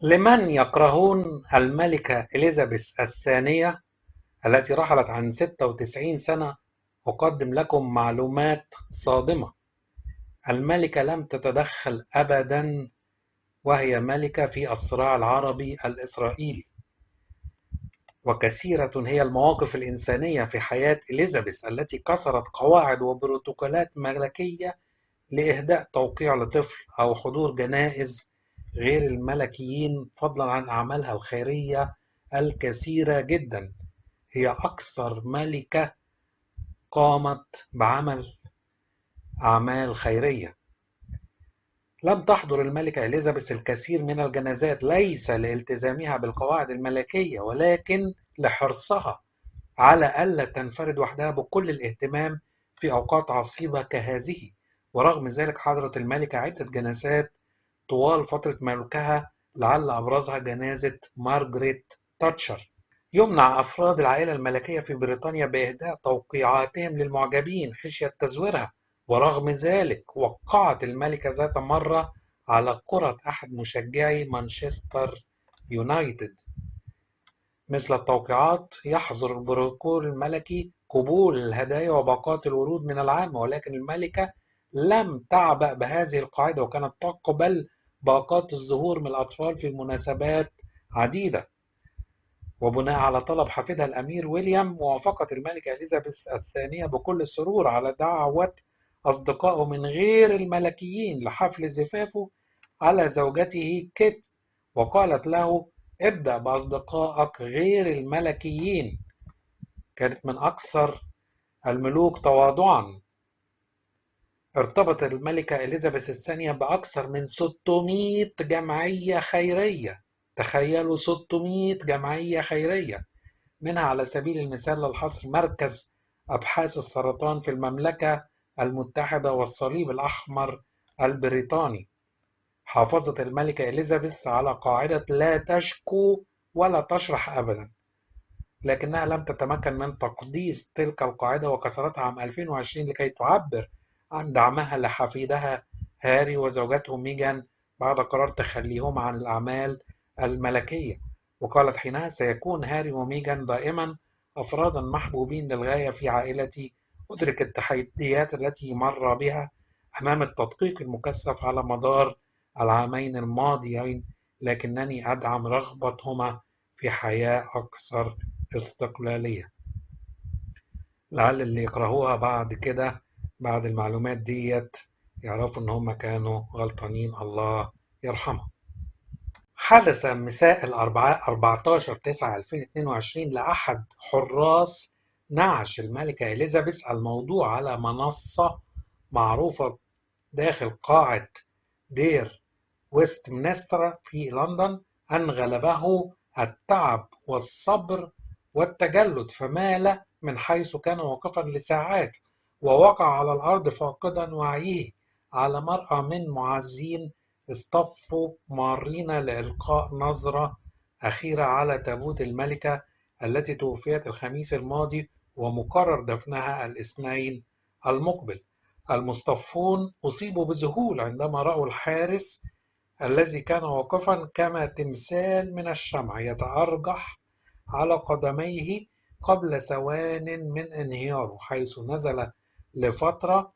لمن يكرهون الملكة إليزابيث الثانية التي رحلت عن 96 سنة، أقدم لكم معلومات صادمة. الملكة لم تتدخل أبدا وهي ملكة في الصراع العربي الإسرائيلي، وكثيرة هي المواقف الإنسانية في حياة إليزابيث التي كسرت قواعد وبروتوكولات ملكية لإهداء توقيع لطفل أو حضور جنائز غير الملكيين، فضلا عن أعمالها الخيرية الكثيرة جدا. هي أكثر ملكة قامت بعمل أعمال خيرية. لم تحضر الملكة إليزابيث الكثير من الجنازات، ليس لالتزامها بالقواعد الملكية ولكن لحرصها على ألا تنفرد وحدها بكل الاهتمام في أوقات عصيبة كهذه. ورغم ذلك حضرت الملكة عدة جنازات طوال فترة ملكها، لعل أبرزها جنازة مارغريت تاتشر. يمنع أفراد العائلة الملكية في بريطانيا بإهداء توقيعاتهم للمعجبين خشية تزويرها، ورغم ذلك وقعت الملكة ذات مرة على كرة أحد مشجعي مانشستر يونايتد. مثل التوقيعات، يحظر البروتوكول الملكي قبول الهدايا وباقات الورود من العامة، ولكن الملكة لم تعبأ بهذه القاعدة وكانت تقبل باقات الزهور من الأطفال في مناسبات عديدة. وبناء على طلب حفيدها الأمير ويليام، وافقت الملكة إليزابيث الثانية بكل سرور على دعوة أصدقائه من غير الملكيين لحفل زفافه على زوجته كيت، وقالت له: ابدأ بأصدقائك غير الملكيين. كانت من أكثر الملوك تواضعا. ارتبطت الملكة إليزابيث الثانية بأكثر من 600 جمعية خيرية. تخيلوا 600 جمعية خيرية، منها على سبيل المثال للحصر مركز أبحاث السرطان في المملكة المتحدة والصليب الأحمر البريطاني. حافظت الملكة إليزابيث على قاعدة لا تشكو ولا تشرح أبدا، لكنها لم تتمكن من تقديس تلك القاعدة وكسرتها عام 2020 لكي تعبر عن دعمها لحفيدها هاري وزوجته ميغان بعد قرار تخليهما عن الأعمال الملكية. وقالت حينها: سيكون هاري وميغان دائما أفرادا محبوبين للغاية في عائلتي. أدرك التحديات التي مر بها أمام التدقيق المكثف على مدار العامين الماضيين، لكنني أدعم رغبتهما في حياة أكثر استقلالية. لعل اللي يقرأوها بعد كده بعد المعلومات ديت يعرفوا إن هم كانوا غلطانين، الله يرحمهم. حدث مساء الأربعاء 14/9/2022 لأحد حراس نعش الملكة إليزابيث الموضوع على منصة معروفة داخل قاعة دير ويستمنستر في لندن أن غلبه التعب والصبر والتجلد، فمال من حيث كان واقفا لساعات ووقع على الأرض فاقدا وعيه، على مرأى من معزين اصطفوا مارين لإلقاء نظرة أخيرة على تابوت الملكة التي توفيت الخميس الماضي ومقرر دفنها الاثنين المقبل. المصطفون أصيبوا بذهول عندما رأوا الحارس الذي كان واقفا كما تمثال من الشمع يتأرجح على قدميه قبل ثوان من انهياره، حيث نزل لفترة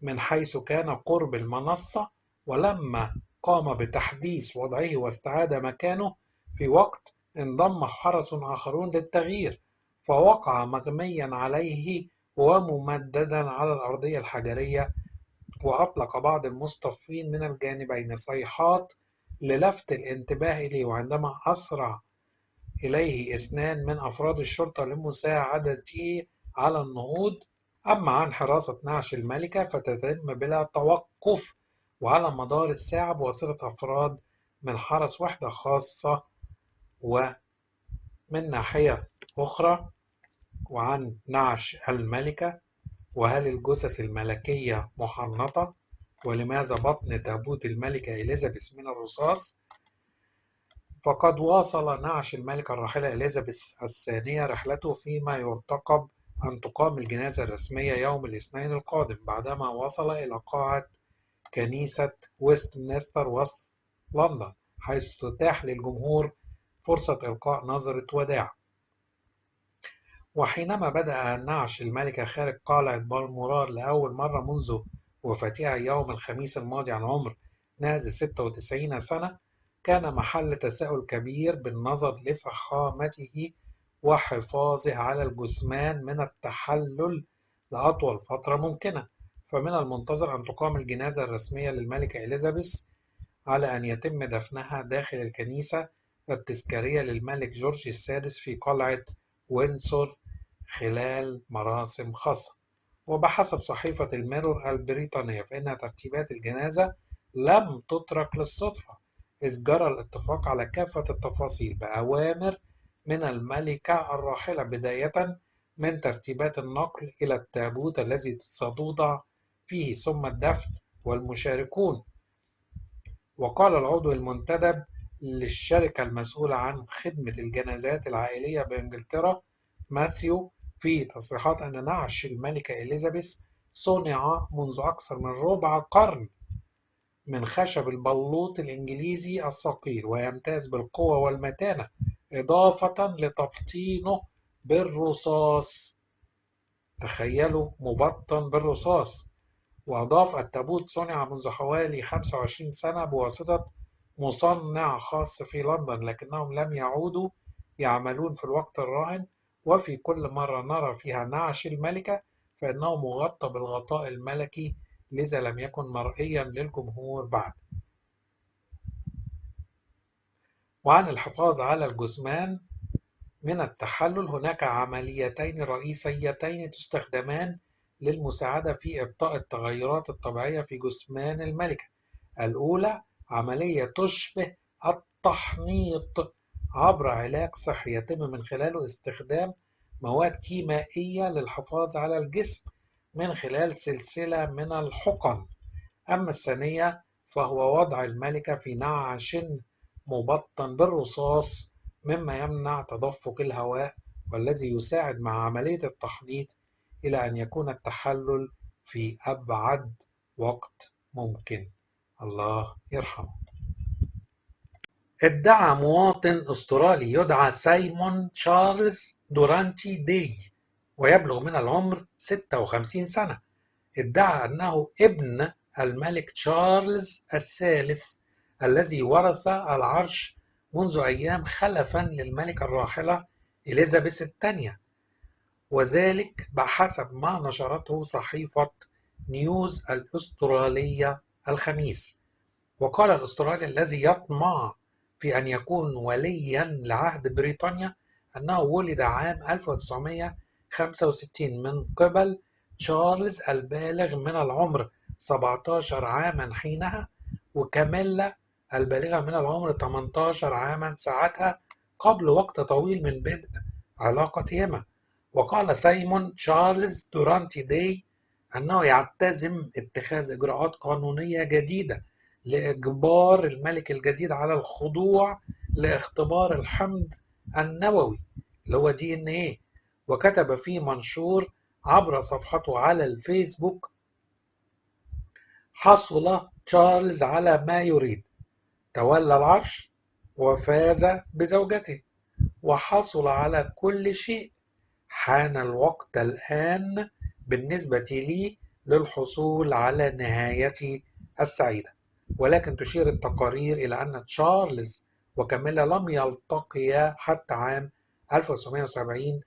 من حيث كان قرب المنصة، ولما قام بتحديث وضعه واستعاد مكانه في وقت، انضم حرس آخرون للتغيير فوقع مغميا عليه وممددا على الأرضية الحجرية. وأطلق بعض المصطفين من الجانبين صيحات للفت الانتباه إليه، وعندما أسرع إليه اثنان من أفراد الشرطة لمساعدته على النهوض. أما عن حراسة نعش الملكة فتتم بلا توقف وعلى مدار الساعة بواسطة أفراد من حرس وحدة خاصة. ومن ناحية أخرى، وعن نعش الملكة، وهل الجثث الملكية محنطة؟ ولماذا بطن تابوت الملكة إليزابيث من الرصاص؟ فقد واصل نعش الملكة الراحلة إليزابيث الثانية رحلته، فيما يرتقب أن تقام الجنازة الرسمية يوم الاثنين القادم بعدما وصل إلى قاعة كنيسة ويستمنستر وسط لندن، حيث تتاح للجمهور فرصة إلقاء نظرة وداع. وحينما بدأ نعش الملكة خارج قلعة بالمورال لأول مرة منذ وفاتها يوم الخميس الماضي عن عمر ناهز 96 سنة، كان محل تساؤل كبير بالنظر لفخامته وحفاظه على الجثمان من التحلل لأطول فترة ممكنة. فمن المنتظر أن تقام الجنازة الرسمية للملكة إليزابيث على أن يتم دفنها داخل الكنيسة التذكارية للملك جورج السادس في قلعة ويندسور خلال مراسم خاصة. وبحسب صحيفة الميرور البريطانية فإن ترتيبات الجنازة لم تترك للصدفة، إذ جرى الاتفاق على كافة التفاصيل بأوامر من الملكة الراحلة، بداية من ترتيبات النقل إلى التابوت الذي ستوضع فيه ثم الدفن والمشاركون. وقال العضو المنتدب للشركة المسؤولة عن خدمة الجنازات العائلية بإنجلترا ماثيو في تصريحات أن نعش الملكة إليزابيث صُنع منذ أكثر من ربع قرن من خشب البلوط الإنجليزي الثقيل، ويمتاز بالقوة والمتانة، إضافة لتبطينه بالرصاص. تخيلوا، مبطن بالرصاص. وأضاف: التابوت صُنع منذ حوالي 25 سنة بواسطة مصنع خاص في لندن، لكنهم لم يعودوا يعملون في الوقت الراهن، وفي كل مرة نرى فيها نعش الملكة فإنه مغطى بالغطاء الملكي، لذا لم يكن مرئيا للجمهور بعد. وعن الحفاظ على الجثمان من التحلل، هناك عمليتين رئيسيتين تستخدمان للمساعدة في إبطاء التغيرات الطبيعية في جثمان الملكة. الأولى عملية تشبه التحنيط عبر علاج صحي يتم من خلاله استخدام مواد كيميائية للحفاظ على الجسم من خلال سلسلة من الحقن. أما الثانية فهو وضع الملكة في نعش مبطن بالرصاص مما يمنع تدفق الهواء، والذي يساعد مع عملية التحنيط إلى أن يكون التحلل في أبعد وقت ممكن. الله يرحمه. ادعى مواطن أسترالي يدعى سايمون تشارلز دورانتي دي ويبلغ من العمر 56 سنة، ادعى أنه ابن الملك تشارلز الثالث الذي ورث العرش منذ أيام خلفا للملكة الراحلة إليزابيث الثانية، وذلك بحسب ما نشرته صحيفة نيوز الأسترالية الخميس. وقال الأسترالي الذي يطمع في أن يكون وليا لعهد بريطانيا أنه ولد عام 1965 من قبل تشارلز البالغ من العمر 17 عاما حينها، وكاميلا البالغة من العمر 18 عاما ساعتها، قبل وقت طويل من بدء علاقتهما. وقال سايمون تشارلز دورانتي دي أنه يعتزم اتخاذ إجراءات قانونية جديدة لإجبار الملك الجديد على الخضوع لاختبار الحمض النووي اللي هو DNA. وكتب في منشور عبر صفحته على الفيسبوك: حصل تشارلز على ما يريد، تولى العرش وفاز بزوجته وحصل على كل شيء، حان الوقت الآن بالنسبة لي للحصول على نهايتي السعيدة. ولكن تشير التقارير إلى أن تشارلز وكاميلا لم يلتقيا حتى عام 1970،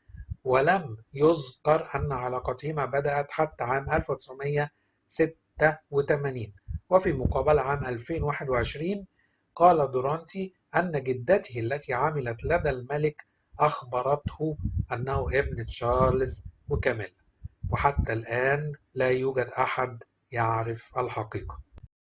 ولم يذكر أن علاقتهما بدأت حتى عام 1986. وفي مقابلة عام 2021 قال دورانتي أن جدته التي عملت لدى الملك أخبرته أنه ابن تشارلز وكاميلا، وحتى الآن لا يوجد أحد يعرف الحقيقة.